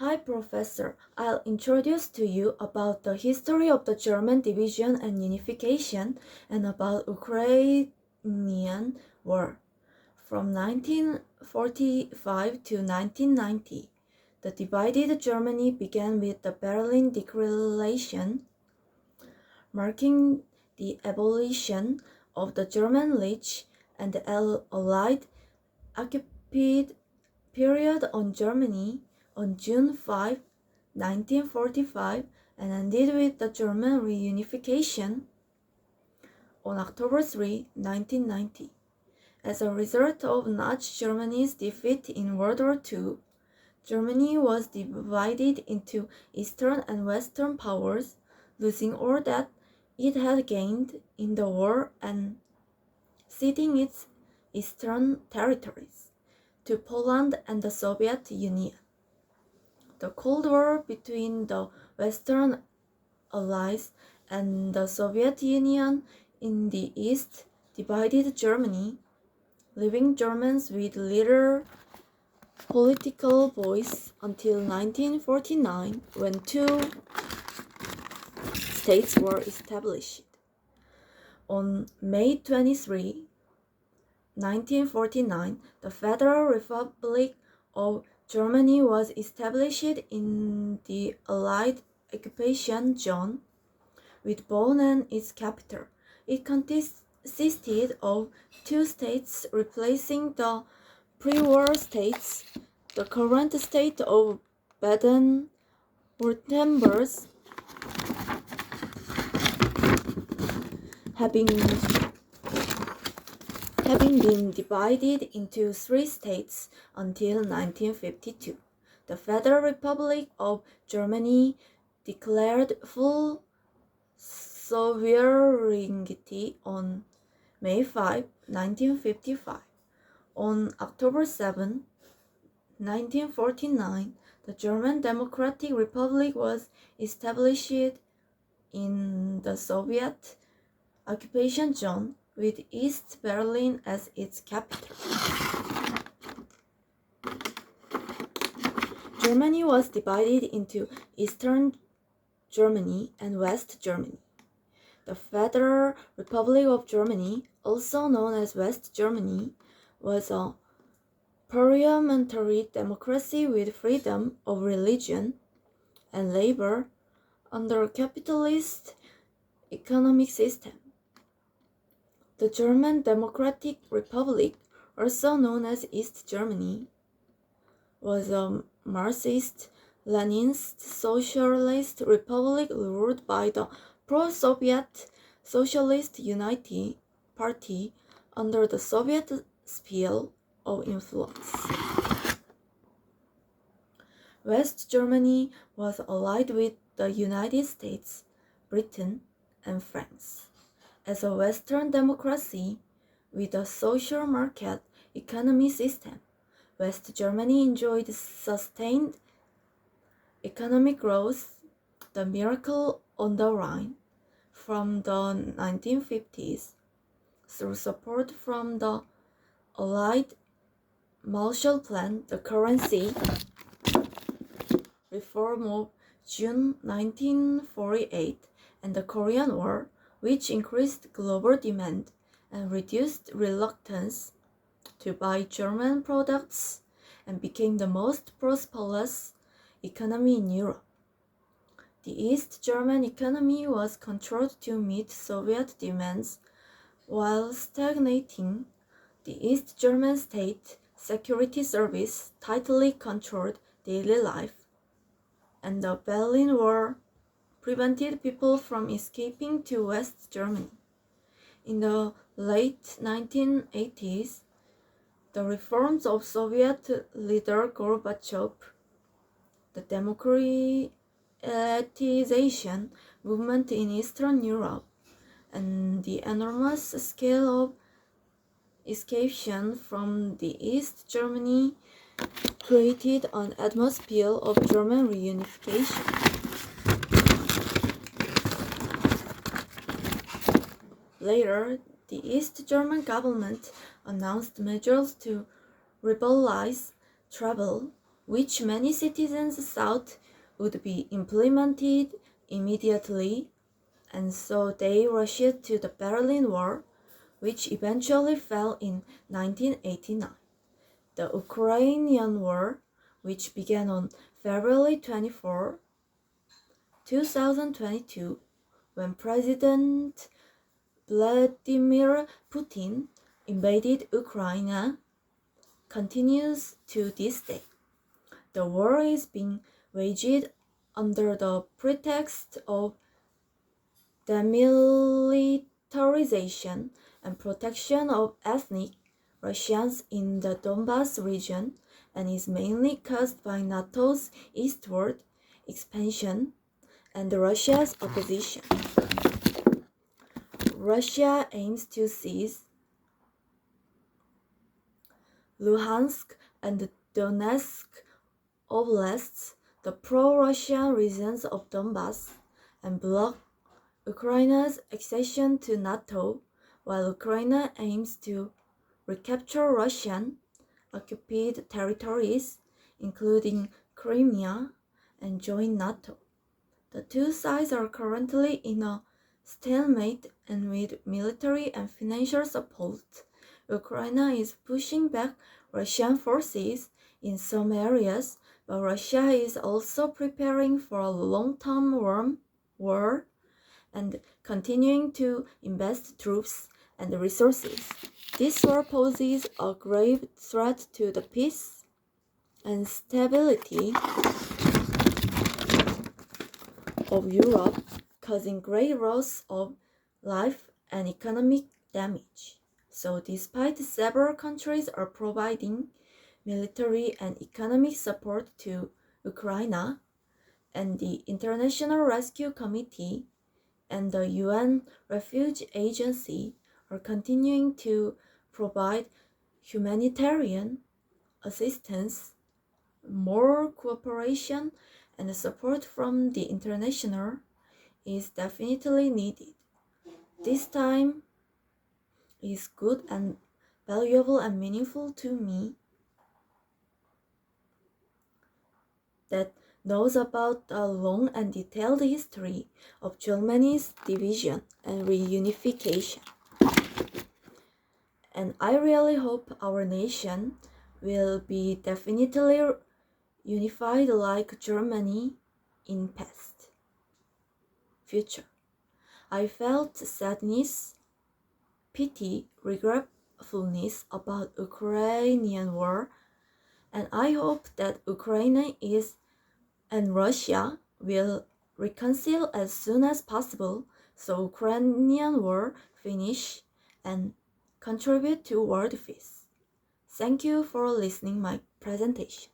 Hi Professor, I'll introduce to you about the history of the German division and unification and about Ukrainian war. From 1945 to 1990, the divided Germany began with the Berlin Declaration, marking the abolition of the German Reich and the Allied occupied period on Germany on June 5, 1945, and ended with the German reunification on October 3, 1990. As a result of Nazi Germany's defeat in World War II, Germany was divided into Eastern and Western powers, losing all that it had gained in the war and ceding its eastern territories to Poland and the Soviet Union. The Cold War between the Western Allies and the Soviet Union in the East divided Germany, leaving Germans with little political voice until 1949, when two states were established. On May 23, 1949, the Federal Republic of Germany was established in the Allied occupation zone, with Bonn as its capital. It consisted of two states replacing the pre-war states. The current state of Baden-Württemberg having been divided into three states until 1952. The Federal Republic of Germany declared full sovereignty on May 5, 1955. On October 7, 1949, the German Democratic Republic was established in the Soviet occupation zone, with East Berlin as its capital. Germany was divided into Eastern Germany and West Germany. The Federal Republic of Germany, also known as West Germany, was a parliamentary democracy with freedom of religion and labor under a capitalist economic system. The German Democratic Republic, also known as East Germany, was a Marxist-Leninist socialist republic ruled by the pro-Soviet Socialist Unity Party under the Soviet sphere of influence. West Germany was allied with the United States, Britain, and France. As a Western democracy with a social market economy system, West Germany enjoyed sustained economic growth, the miracle on the Rhine, from the 1950s, through support from the Allied Marshall Plan, the currency reform of June 1948, and the Korean War, which increased global demand and reduced reluctance to buy German products and became the most prosperous economy in Europe. The East German economy was controlled to meet Soviet demands while stagnating. The East German State Security Service tightly controlled daily life, and the Berlin Wall prevented people from escaping to West Germany. In the late 1980s, the reforms of Soviet leader Gorbachev, the democratization movement in Eastern Europe, and the enormous scale of escapation from the East Germany created an atmosphere of German reunification. Later, the East German government announced measures to liberalize travel, which many citizens thought would be implemented immediately, and so they rushed to the Berlin Wall, which eventually fell in 1989. The Ukrainian War, which began on February 24, 2022, when President Vladimir Putin invaded Ukraine, continues to this day. The war is being waged under the pretext of demilitarization and protection of ethnic Russians in the Donbas region, and is mainly caused by NATO's eastward expansion and Russia's opposition. Russia aims to seize Luhansk and Donetsk oblasts, the pro-Russian regions of Donbas, and block Ukraine's accession to NATO, while Ukraine aims to recapture Russian occupied territories, including Crimea, and join NATO. The two sides are currently in a stalemate, and with military and financial support, Ukraine is pushing back Russian forces in some areas, but Russia is also preparing for a long-term war and continuing to invest troops and resources. This war poses a grave threat to the peace and stability of Europe, causing great loss of life and economic damage. So despite several countries are providing military and economic support to Ukraine, and the International Rescue Committee and the UN Refugee Agency are continuing to provide humanitarian assistance, more cooperation and support from the international is definitely needed. This time is good and valuable and meaningful to me that knows about the long and detailed history of Germany's division and reunification. And I really hope our nation will be definitely unified like Germany in past future. I felt sadness, pity, regretfulness about Ukrainian war, and I hope that Ukraine and Russia will reconcile as soon as possible so Ukrainian war finish and contribute to world peace. Thank you for listening my presentation.